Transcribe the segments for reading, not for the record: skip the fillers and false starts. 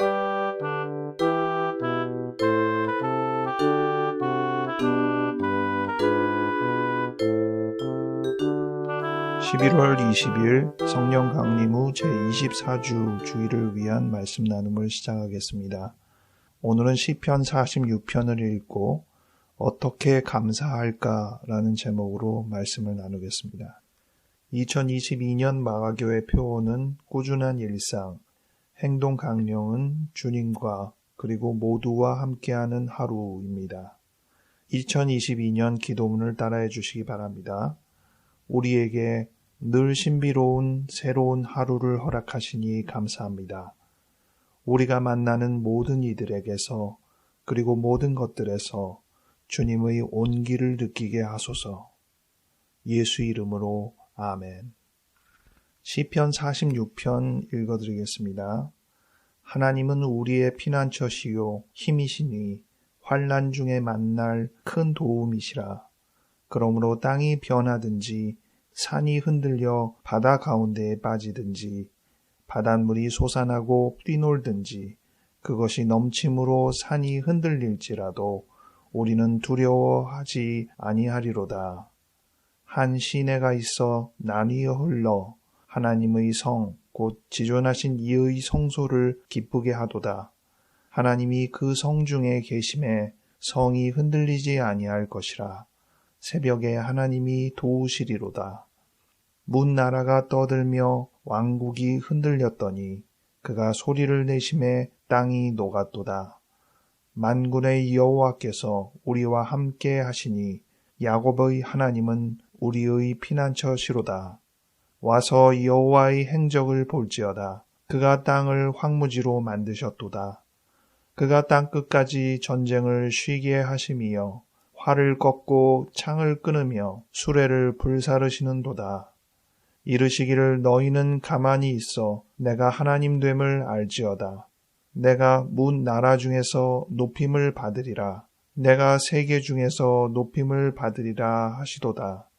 (11월 20일) 성령 강림 후 제24주 주일을 위한 말씀 나눔을 시작하겠습니다. 오늘은 시편 46편을 읽고 어떻게 감사할까라는 제목으로 말씀을 나누겠습니다. 2022년 마가교회 표어는 꾸준한 일상, 행동 강령은 주님과 그리고 모두와 함께하는 하루입니다. 2022년 기도문을 따라해 주시기 바랍니다. 우리에게 늘 신비로운 새로운 하루를 허락하시니 감사합니다. 우리가 만나는 모든 이들에게서 그리고 모든 것들에서 주님의 온기를 느끼게 하소서. 예수 이름으로 아멘. 시편 46편 읽어드리겠습니다. 하나님은 우리의 피난처시요 힘이시니 환난 중에 만날 큰 도움이시라. 그러므로 땅이 변하든지 산이 흔들려 바다 가운데에 빠지든지 바닷물이 솟아나고 뛰놀든지 그것이 넘침으로 산이 흔들릴지라도 우리는 두려워하지 아니하리로다. 한 시내가 있어 나뉘어 흘러 하나님의 성 곧 지존하신 이의 성소를 기쁘게 하도다. 하나님이 그 성 중에 계심에 성이 흔들리지 아니할 것이라. 새벽에 하나님이 도우시리로다. 문 나라가 떠들며 왕국이 흔들렸더니 그가 소리를 내심에 땅이 녹았도다. 만군의 여호와께서 우리와 함께 하시니 야곱의 하나님은 우리의 피난처시로다. 와서 여호와의 행적을 볼지어다. 그가 땅을 황무지로 만드셨도다. 그가 땅끝까지 전쟁을 쉬게 하심이여 활을 꺾고 창을 끊으며 수레를 불사르시는도다. 이르시기를 너희는 가만히 있어 내가 하나님 됨을 알지어다. 내가 문 나라 중에서 높임을 받으리라. 내가 세계 중에서 높임을 받으리라 하시도다.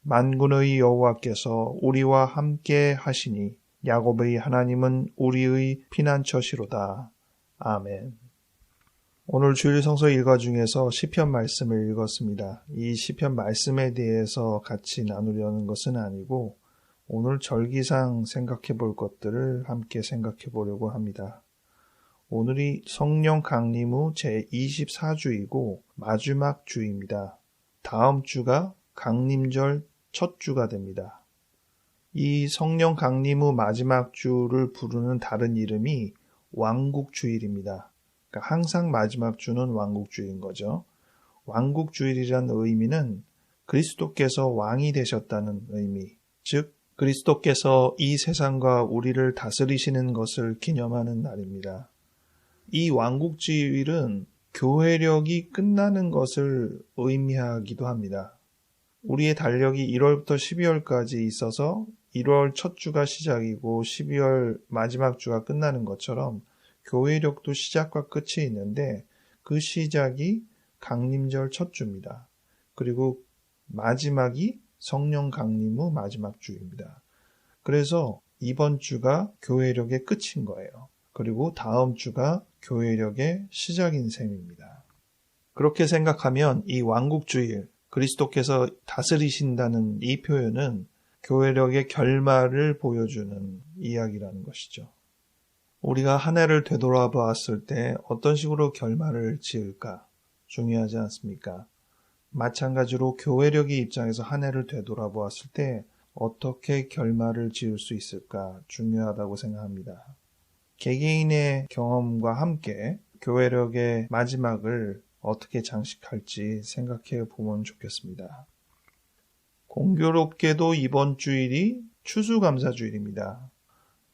만군의 여호와께서 우리와 함께 하시니 야곱의 하나님은 우리의 피난처시로다. 아멘. 오늘 주일 성서 일과 중에서 시편 말씀을 읽었습니다. 이 시편 말씀에 대해서 같이 나누려는 것은 아니고 오늘 절기상 생각해 볼 것들을 함께 생각해 보려고 합니다. 오늘이 성령 강림 후 제24주이고 마지막 주입니다. 다음 주가 강림절 첫 주가 됩니다. 이 성령 강림 후 마지막 주를 부르는 다른 이름이 왕국주일입니다. 항상 마지막 주는 왕국주일인 거죠. 왕국주일이란 의미는 그리스도께서 왕이 되셨다는 의미, 즉 그리스도께서 이 세상과 우리를 다스리시는 것을 기념하는 날입니다. 이 왕국주일은 교회력이 끝나는 것을 의미하기도 합니다. 우리의 달력이 1월부터 12월까지 있어서 1월 첫 주가 시작이고 12월 마지막 주가 끝나는 것처럼 교회력도 시작과 끝이 있는데 그 시작이 강림절 첫 주입니다. 그리고 마지막이 성령 강림 후 마지막 주입니다. 그래서 이번 주가 교회력의 끝인 거예요. 그리고 다음 주가 교회력의 시작인 셈입니다. 그렇게 생각하면 이 왕국주일, 그리스도께서 다스리신다는 이 표현은 교회력의 결말을 보여주는 이야기라는 것이죠. 우리가 한 해를 되돌아보았을 때 어떤 식으로 결말을 지을까 중요하지 않습니까? 마찬가지로 교회력의 입장에서 한 해를 되돌아보았을 때 어떻게 결말을 지을 수 있을까 중요하다고 생각합니다. 개개인의 경험과 함께 교회력의 마지막을 어떻게 장식할지 생각해 보면 좋겠습니다. 공교롭게도 이번 주일이 추수감사주일입니다.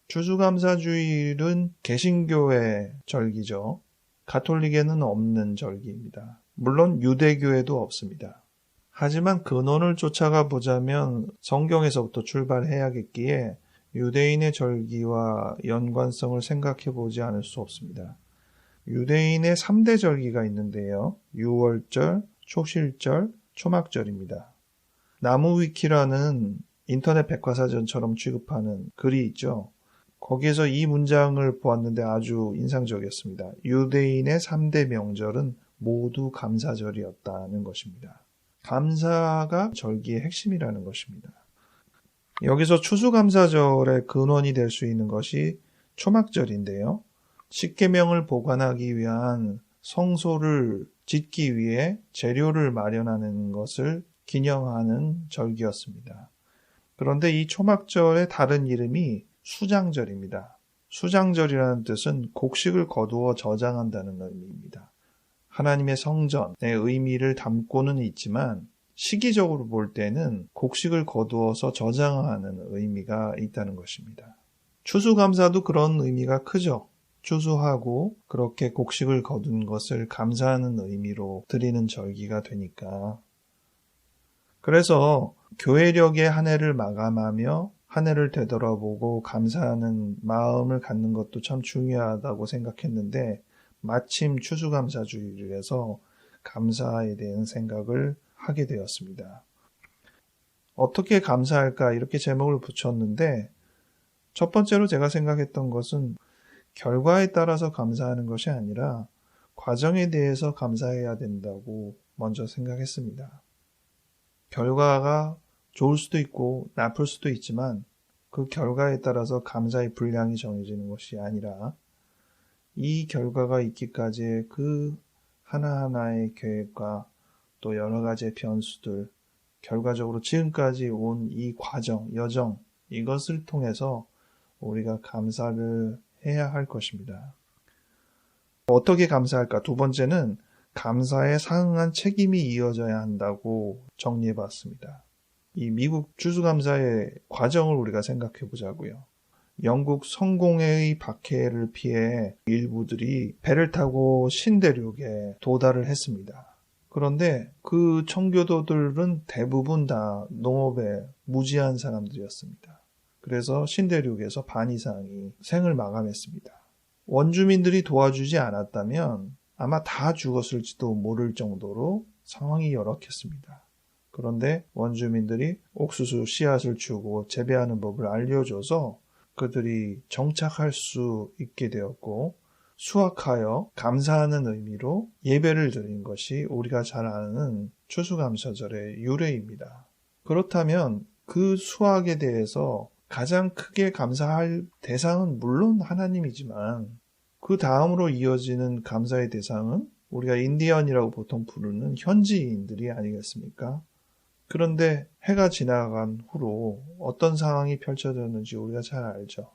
추수감사주일은 개신교의 절기죠. 가톨릭에는 없는 절기입니다. 물론 유대교에도 없습니다. 하지만 근원을 쫓아가 보자면 성경에서부터 출발해야겠기에 유대인의 절기와 연관성을 생각해 보지 않을 수 없습니다. 유대인의 3대 절기가 있는데요. 유월절, 초실절, 초막절입니다. 나무위키라는 인터넷 백과사전처럼 취급하는 글이 있죠. 거기에서 이 문장을 보았는데 아주 인상적이었습니다. 유대인의 3대 명절은 모두 감사절이었다는 것입니다. 감사가 절기의 핵심이라는 것입니다. 여기서 추수감사절의 근원이 될 수 있는 것이 초막절인데요. 십계명을 보관하기 위한 성소를 짓기 위해 재료를 마련하는 것을 기념하는 절기였습니다. 그런데 이 초막절의 다른 이름이 수장절입니다. 수장절이라는 뜻은 곡식을 거두어 저장한다는 의미입니다. 하나님의 성전의 의미를 담고는 있지만 시기적으로 볼 때는 곡식을 거두어서 저장하는 의미가 있다는 것입니다. 추수감사도 그런 의미가 크죠. 추수하고 그렇게 곡식을 거둔 것을 감사하는 의미로 드리는 절기가 되니까. 그래서 교회력의 한 해를 마감하며 한 해를 되돌아보고 감사하는 마음을 갖는 것도 참 중요하다고 생각했는데 마침 추수감사주일에서 감사에 대한 생각을 하게 되었습니다. 어떻게 감사할까 이렇게 제목을 붙였는데 첫 번째로 제가 생각했던 것은 결과에 따라서 감사하는 것이 아니라 과정에 대해서 감사해야 된다고 먼저 생각했습니다. 결과가 좋을 수도 있고 나쁠 수도 있지만 그 결과에 따라서 감사의 분량이 정해지는 것이 아니라 이 결과가 있기까지의 그 하나하나의 계획과 또 여러 가지의 변수들, 결과적으로 지금까지 온 이 과정, 여정, 이것을 통해서 우리가 감사를 해야 할 것입니다. 어떻게 감사할까? 두 번째는 감사에 상응한 책임이 이어져야 한다고 정리해 봤습니다. 이 미국 추수감사의 과정을 우리가 생각해 보자고요. 영국 성공회의 박해를 피해 일부들이 배를 타고 신대륙에 도달을 했습니다. 그런데 그 청교도들은 대부분 다 농업에 무지한 사람들이었습니다. 그래서 신대륙에서 반 이상이 생을 마감했습니다. 원주민들이 도와주지 않았다면 아마 다 죽었을지도 모를 정도로 상황이 열악했습니다. 그런데 원주민들이 옥수수 씨앗을 주고 재배하는 법을 알려줘서 그들이 정착할 수 있게 되었고 수확하여 감사하는 의미로 예배를 드린 것이 우리가 잘 아는 추수감사절의 유래입니다. 그렇다면 그 수확에 대해서 가장 크게 감사할 대상은 물론 하나님이지만 그 다음으로 이어지는 감사의 대상은 우리가 인디언이라고 보통 부르는 현지인들이 아니겠습니까? 그런데 해가 지나간 후로 어떤 상황이 펼쳐졌는지 우리가 잘 알죠.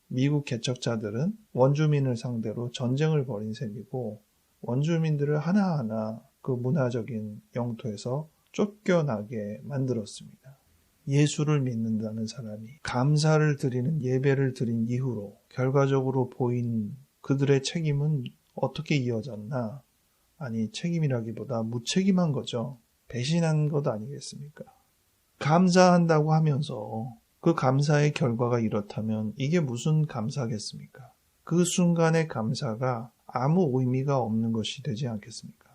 미국 개척자들은 원주민을 상대로 전쟁을 벌인 셈이고 원주민들을 하나하나 그 문화적인 영토에서 쫓겨나게 만들었습니다. 예수를 믿는다는 사람이 감사를 드리는 예배를 드린 이후로 결과적으로 보인 그들의 책임은 어떻게 이어졌나? 아니, 책임이라기보다 무책임한 거죠. 배신한 것 아니겠습니까? 감사한다고 하면서 그 감사의 결과가 이렇다면 이게 무슨 감사겠습니까? 그 순간의 감사가 아무 의미가 없는 것이 되지 않겠습니까?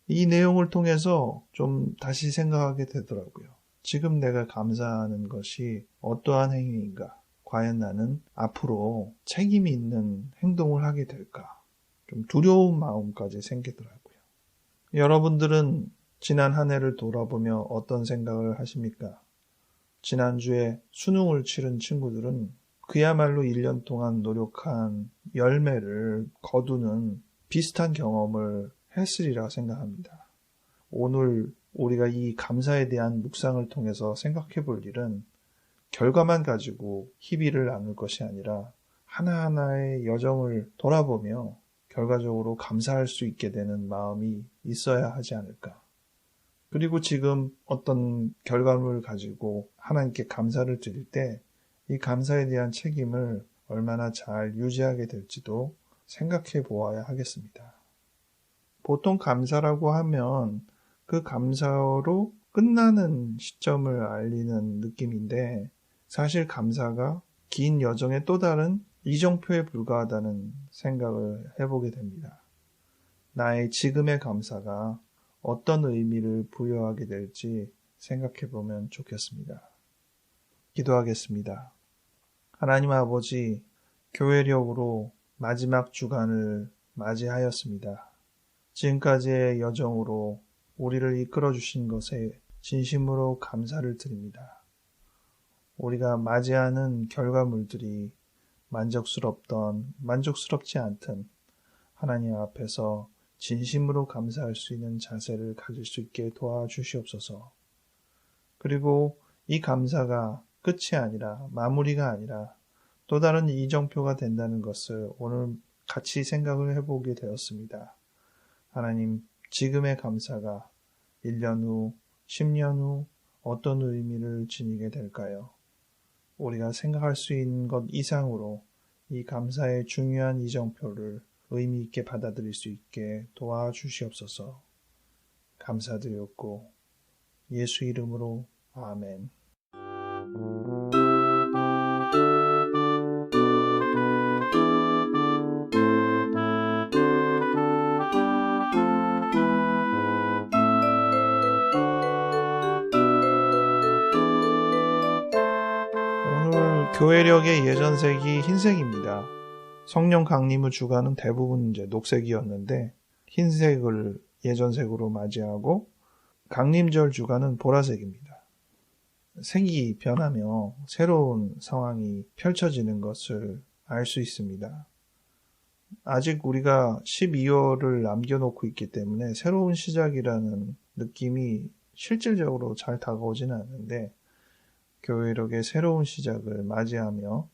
이 내용을 통해서 좀 다시 생각하게 되더라고요. 지금 내가 감사하는 것이 어떠한 행위인가? 과연 나는 앞으로 책임이 있는 행동을 하게 될까? 좀 두려운 마음까지 생기더라고요. 여러분들은 지난 한 해를 돌아보며 어떤 생각을 하십니까? 지난주에 수능을 치른 친구들은 그야말로 1년 동안 노력한 열매를 거두는 비슷한 경험을 했으리라 생각합니다. 오늘 우리가 이 감사에 대한 묵상을 통해서 생각해 볼 일은 결과만 가지고 희비를 나눌 것이 아니라 하나하나의 여정을 돌아보며 결과적으로 감사할 수 있게 되는 마음이 있어야 하지 않을까. 그리고 지금 어떤 결과물을 가지고 하나님께 감사를 드릴 때 이 감사에 대한 책임을 얼마나 잘 유지하게 될지도 생각해 보아야 하겠습니다. 보통 감사라고 하면 그 감사로 끝나는 시점을 알리는 느낌인데 사실 감사가 긴 여정의 또 다른 이정표에 불과하다는 생각을 해보게 됩니다. 나의 지금의 감사가 어떤 의미를 부여하게 될지 생각해 보면 좋겠습니다. 기도하겠습니다. 하나님 아버지, 교회력으로 마지막 주간을 맞이하였습니다. 지금까지의 여정으로 우리를 이끌어 주신 것에 진심으로 감사를 드립니다. 우리가 맞이하는 결과물들이 만족스럽던 만족스럽지 않든 하나님 앞에서 진심으로 감사할 수 있는 자세를 가질 수 있게 도와주시옵소서. 그리고 이 감사가 끝이 아니라 마무리가 아니라 또 다른 이정표가 된다는 것을 오늘 같이 생각을 해보게 되었습니다. 하나님, 지금의 감사가 1년 후, 10년 후 어떤 의미를 지니게 될까요? 우리가 생각할 수 있는 것 이상으로 이 감사의 중요한 이정표를 의미 있게 받아들일 수 있게 도와주시옵소서. 감사드렸고 예수 이름으로 아멘. 오늘 교회력의 예전색이 흰색입니다. 성령 강림의 주간은 대부분 이제 녹색이었는데 흰색을 예전색으로 맞이하고 강림절 주간은 보라색입니다. 색이 변하며 새로운 상황이 펼쳐지는 것을 알 수 있습니다. 아직 우리가 12월을 남겨놓고 있기 때문에 새로운 시작이라는 느낌이 실질적으로 잘 다가오지는 않는데 교회력의 새로운 시작을 맞이하며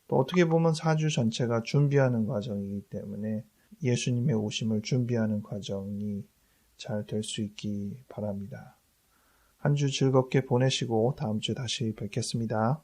또 어떻게 보면 4주 전체가 준비하는 과정이기 때문에 예수님의 오심을 준비하는 과정이 잘 될 수 있기 바랍니다. 한 주 즐겁게 보내시고 다음 주 다시 뵙겠습니다.